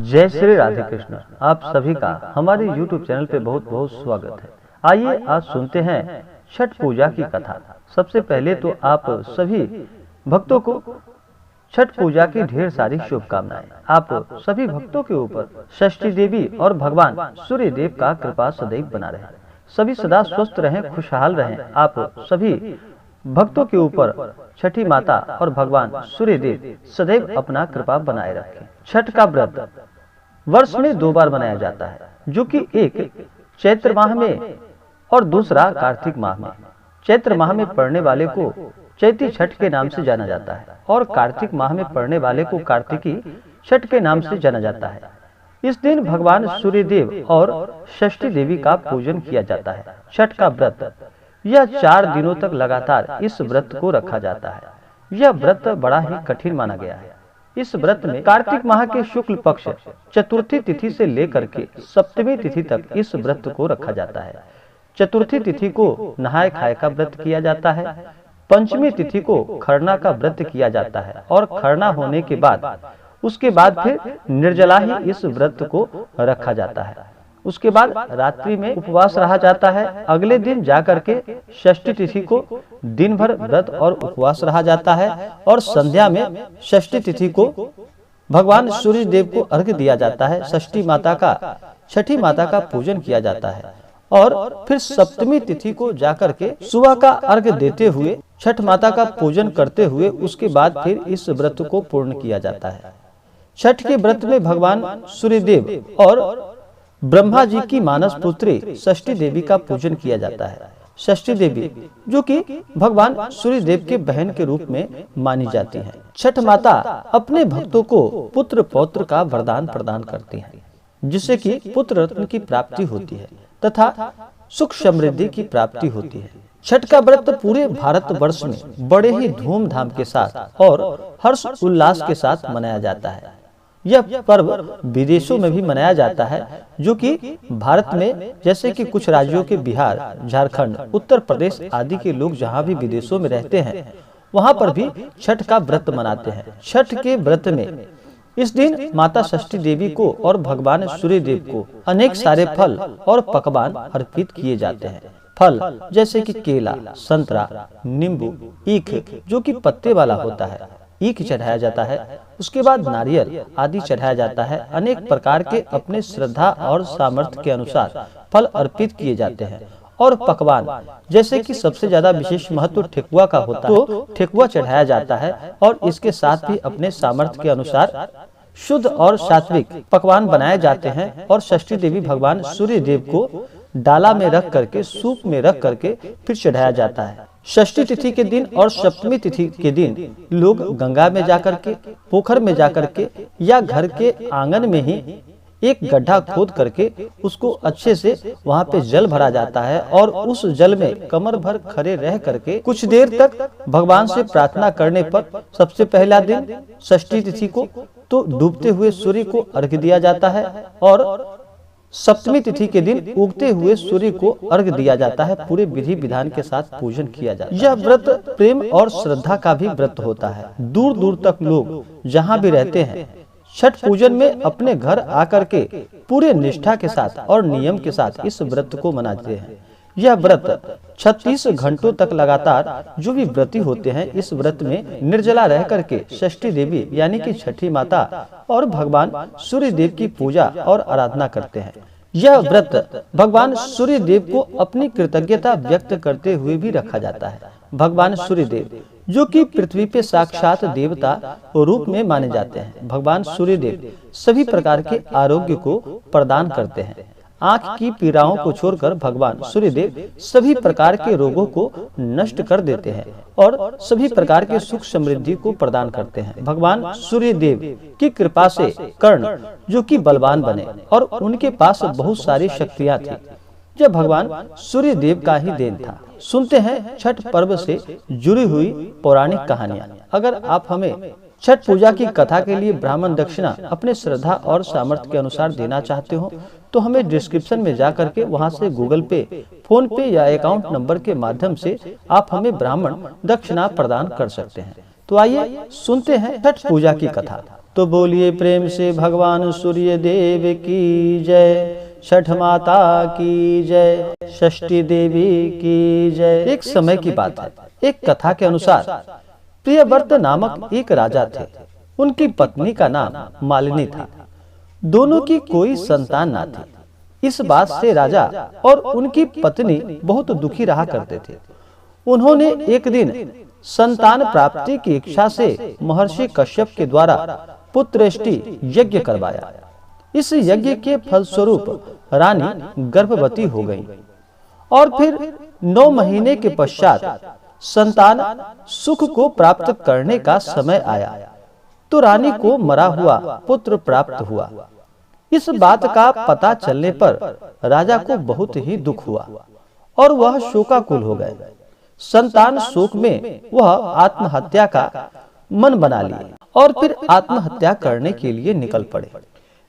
जय श्री राधे कृष्ण। आप सभी का हमारे YouTube चैनल पे बहुत बहुत स्वागत है। आइए आज सुनते हैं छठ पूजा की कथा। सबसे पहले तो आप सभी भक्तों को छठ पूजा की ढेर सारी शुभकामनाएं। आप सभी भक्तों के ऊपर षष्ठी देवी और भगवान सूर्य देव का कृपा सदैव बना रहे। सभी सदा स्वस्थ रहें, खुशहाल रहें। आप सभी भक्तों के ऊपर छठी माता और भगवान सूर्य देव सदैव अपना कृपा बनाए रखें। छठ का व्रत वर्ष में 2 बार मनाया जाता है, जो कि एक चैत्र माह में और दूसरा कार्तिक माह में। चैत्र माह में पड़ने वाले को चैती छठ के नाम से जाना जाता है और कार्तिक माह में पड़ने वाले को कार्तिकी छठ के नाम से जाना जाता है। इस दिन भगवान सूर्य देव और षष्ठी देवी का पूजन किया जाता है। छठ का व्रत यह 4 दिनों तक लगातार इस व्रत को रखा जाता है। यह व्रत बड़ा ही कठिन माना गया है। इस व्रत में कार्तिक माह के शुक्ल पक्ष चतुर्थी तिथि से लेकर के सप्तमी तिथि तक इस व्रत को रखा जाता है। चतुर्थी तिथि को नहाय खाए का व्रत किया जाता है। पंचमी तिथि को खरना का व्रत किया जाता है और खरना होने के बाद उसके बाद फिर निर्जला ही इस व्रत को रखा जाता है। उसके बाद रात्रि में उपवास रहा जाता है। अगले दिन जाकर के षष्ठी तिथि को दिन भर व्रत और उपवास रहा जाता है और संध्या में षष्ठी तिथि को भगवान सूर्य देव को अर्घ्य दिया जाता है। छठी माता का पूजन किया जाता है और फिर सप्तमी तिथि को जाकर के सुबह का अर्घ्य देते हुए छठ माता का पूजन करते हुए उसके बाद फिर इस व्रत को पूर्ण किया जाता है। छठ के व्रत में भगवान सूर्य देव और ब्रह्मा जी की मानस पुत्री षष्ठी देवी का पूजन किया जाता है। षष्ठी देवी जो कि भगवान सूर्य देव के बहन के रूप में मानी जाती हैं। छठ माता अपने भक्तों को पुत्र पौत्र का वरदान प्रदान करती हैं, जिससे कि पुत्र रत्न की प्राप्ति होती है तथा सुख समृद्धि की प्राप्ति होती है। छठ का व्रत पूरे भारत वर्ष में बड़े ही धूमधाम के साथ और हर्ष उल्लास के साथ मनाया जाता है। यह पर्व विदेशों में भी मनाया जाता है, जो कि भारत में जैसे कि कुछ राज्यों के बिहार, झारखंड, उत्तर प्रदेश आदि के लोग जहां भी विदेशों में रहते हैं, वहां पर भी छठ का व्रत मनाते हैं। छठ के व्रत में इस दिन माता षष्ठी देवी को और भगवान सूर्य देव को अनेक सारे फल और पकवान अर्पित किए जाते हैं। फल जैसे कि केला, संतरा, नींबू, ईख जो कि पत्ते वाला होता है, ईख चढ़ाया जाता है। उसके बाद नारियल आदि चढ़ाया जाता है। अनेक प्रकार के अपने श्रद्धा और सामर्थ्य के अनुसार फल अर्पित किए जाते हैं और पकवान जैसे कि सबसे ज्यादा विशेष महत्व ठेकुआ का होता है, तो ठेकुआ चढ़ाया जाता है और इसके साथ भी अपने सामर्थ्य के अनुसार शुद्ध और सात्विक पकवान बनाए जाते हैं और षष्ठी देवी भगवान सूर्य देव को डाला में रख करके, सूप में रख करके फिर चढ़ाया जाता है। षष्ठी तिथि के दिन और सप्तमी तिथि के दिन लोग गंगा में जाकर के, पोखर में जाकर के या घर के आंगन में ही एक गड्ढा खोद करके उसको अच्छे से वहां पे जल भरा जाता है और उस जल में कमर भर खड़े रह करके कुछ देर तक भगवान से प्रार्थना करने पर सबसे पहला दिन षष्ठी तिथि को तो डूबते हुए सूर्य को अर्घ्य दिया जाता है और सप्तमी तिथि के दिन उगते हुए सूर्य को अर्घ्य दिया जाता है। पूरे विधि विधान के साथ पूजन किया जाता है। यह व्रत प्रेम और श्रद्धा का भी व्रत होता है। दूर दूर तक लोग जहाँ भी रहते हैं छठ पूजन में अपने घर आकर के पूरे निष्ठा के साथ और नियम के साथ इस व्रत को मनाते हैं। यह व्रत 36 घंटों तक लगातार जो भी व्रती होते हैं इस व्रत में निर्जला रह करके षष्ठी देवी यानी कि छठी माता और भगवान सूर्य देव की पूजा और आराधना करते हैं। यह व्रत भगवान सूर्य देव को अपनी कृतज्ञता व्यक्त करते हुए भी रखा जाता है। भगवान सूर्य देव जो कि पृथ्वी पे साक्षात देवता रूप में माने जाते हैं। भगवान सूर्य देव सभी प्रकार के आरोग्य को प्रदान करते हैं। आंख की पीड़ाओं को छोड़कर भगवान सूर्य देव सभी प्रकार के रोगों को नष्ट कर देते हैं और सभी प्रकार के सुख समृद्धि को प्रदान करते हैं। भगवान सूर्य देव की कृपा से कर्ण जो कि बलवान बने और उनके पास बहुत सारी शक्तियां थी। यह भगवान सूर्य देव का ही देन था। सुनते हैं छठ पर्व से जुड़ी हुई पौराणिक कहानियां। अगर आप हमें छठ पूजा की कथा के लिए ब्राह्मण दक्षिणा अपने श्रद्धा और सामर्थ्य के अनुसार देना चाहते हो तो हमें डिस्क्रिप्शन में जा करके वहां से गूगल पे, फोन पे या अकाउंट नंबर के माध्यम से आप हमें ब्राह्मण दक्षिणा प्रदान कर सकते हैं। तो आइए सुनते हैं छठ पूजा की कथा। तो बोलिए प्रेम से भगवान सूर्य देव की जय, छठ माता की जय, षष्ठी देवी की जय। एक समय की बात है, एक कथा के अनुसार प्रियव्रत नामक एक राजा थे। उनकी पत्नी का नाम मालिनी था। दोनों की कोई संतान ना थी। इस बात से राजा और उनकी पत्नी बहुत दुखी रहा करते थे। उन्होंने एक दिन संतान प्राप्ति की इच्छा से महर्षि कश्यप के द्वारा पुत्रेष्टि यज्ञ करवाया। इस यज्ञ के फलस्वरूप रानी गर्भवती हो गई और फिर 9 महीने के पश्चात संतान सुख को प्राप्त करने का समय आया तो रानी को मरा हुआ पुत्र प्राप्त हुआ। इस बात का पता चलने पर राजा को बहुत ही दुख हुआ और वह शोकाकुल हो गए। संतान शोक में वह आत्महत्या का मन बना लिए और फिर आत्महत्या करने के लिए निकल पड़े।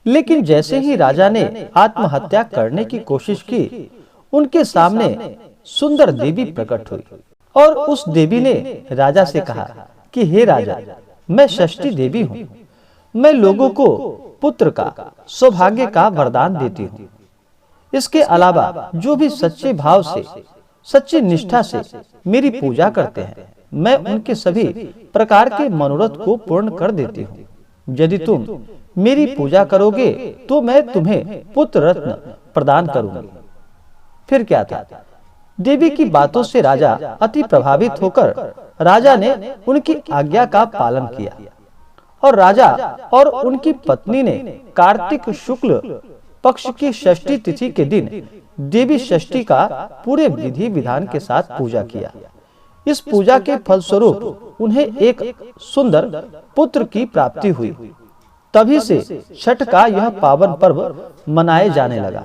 लेकिन जैसे ही राजा ने आत्महत्या करने की कोशिश की, उनके सामने सुंदर देवी प्रकट हुई और उस देवी ने राजा से कहा कि हे राजा, मैं षष्ठी देवी हूँ। मैं लोगों को पुत्र का, सौभाग्य का वरदान देती हूँ। इसके अलावा जो भी सच्चे भाव से, सच्ची निष्ठा से मेरी पूजा करते हैं, मैं उनके सभी प्रकार के मनोरथ को पूर्ण कर देती हूँ। यदि तुम मेरी पूजा करोगे तो मैं तुम्हें पुत्र रत्न प्रदान करूंगी। फिर क्या था, देवी की बातों से राजा अति प्रभावित होकर राजा ने उनकी आज्ञा का पालन किया और राजा और उनकी पत्नी ने कार्तिक शुक्ल पक्ष की षष्ठी तिथि के दिन देवी षष्ठी का पूरे विधि विधान के साथ पूजा किया। इस पूजा के फलस्वरूप उन्हें एक सुंदर पुत्र की प्राप्ति हुई। तभी से छठ का यह पावन पर्व मनाए जाने लगा।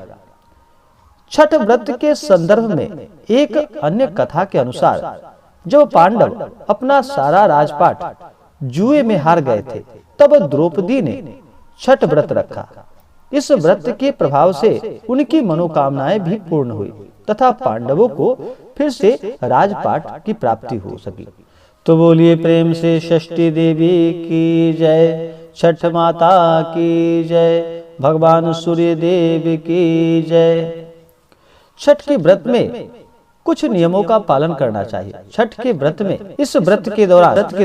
छठ व्रत के संदर्भ में एक अन्य कथा के अनुसार जब पांडव अपना सारा राजपाट जुए में हार गए थे, तब द्रौपदी ने छठ व्रत रखा। इस व्रत के प्रभाव से उनकी मनोकामनाएं भी पूर्ण हुई तथा पांडवों को फिर से राजपाट की प्राप्ति हो सकी। तो बोलिए प्रेम से षष्ठी देवी की जय, छठ माता की जय, भगवान सूर्य देव की जय। छठ के व्रत में कुछ नियमों का पालन करना चाहिए। छठ के व्रत में इस व्रत के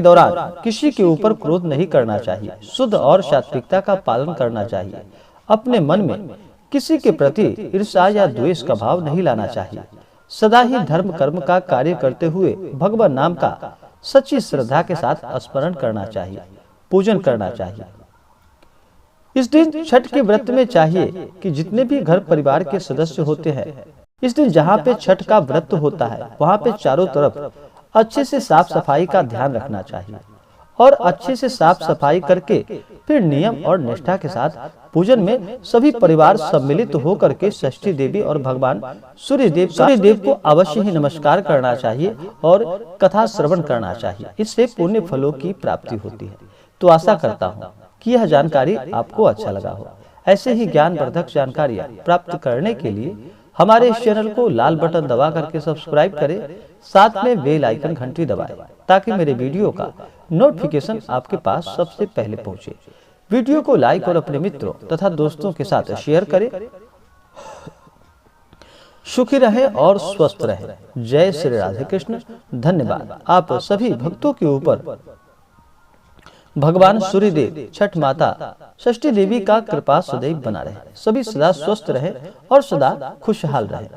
दौरान किसी के ऊपर क्रोध नहीं करना चाहिए। शुद्ध और सात्विकता का पालन करना चाहिए। अपने मन में किसी के प्रति ईर्ष्या या द्वेष का भाव नहीं लाना चाहिए। सदा ही धर्म कर्म का कार्य करते हुए भगवान नाम का सच्ची श्रद्धा के साथ स्मरण करना चाहिए, पूजन करना चाहिए। इस दिन छठ के व्रत में चाहिए कि जितने भी घर परिवार के सदस्य होते हैं, इस दिन जहाँ पे छठ का व्रत होता है वहाँ पे चारों तरफ अच्छे से साफ सफाई का ध्यान रखना चाहिए और अच्छे से साफ सफाई करके फिर नियम और निष्ठा के साथ पूजन में सभी परिवार सम्मिलित होकर के षष्ठी देवी और भगवान सूर्य देव को अवश्य ही नमस्कार करना चाहिए और कथा श्रवण करना चाहिए। इससे पुण्य फलों की प्राप्ति होती है। तो आशा करता हूँ कि यह जानकारी आपको अच्छा लगा हो। ऐसे ही ज्ञानवर्धक जानकारियाँ प्राप्त करने के लिए हमारे इस चैनल को लाल बटन दबा करके सब्सक्राइब करें, साथ में बेल आइकन घंटी दबाएं ताकि मेरे वीडियो का नोटिफिकेशन आपके पास सबसे पहले पहुंचे। वीडियो को लाइक और अपने मित्रों तथा दोस्तों के साथ शेयर करें। सुखी रहें और स्वस्थ रहें। जय श्री राधे कृष्ण। धन्यवाद। आप सभी भक्तों के ऊपर भगवान सूर्य देव, छठ माता, षष्ठी देवी का कृपा सदैव बना रहे। सभी सदा स्वस्थ रहे और सदा खुशहाल रहे।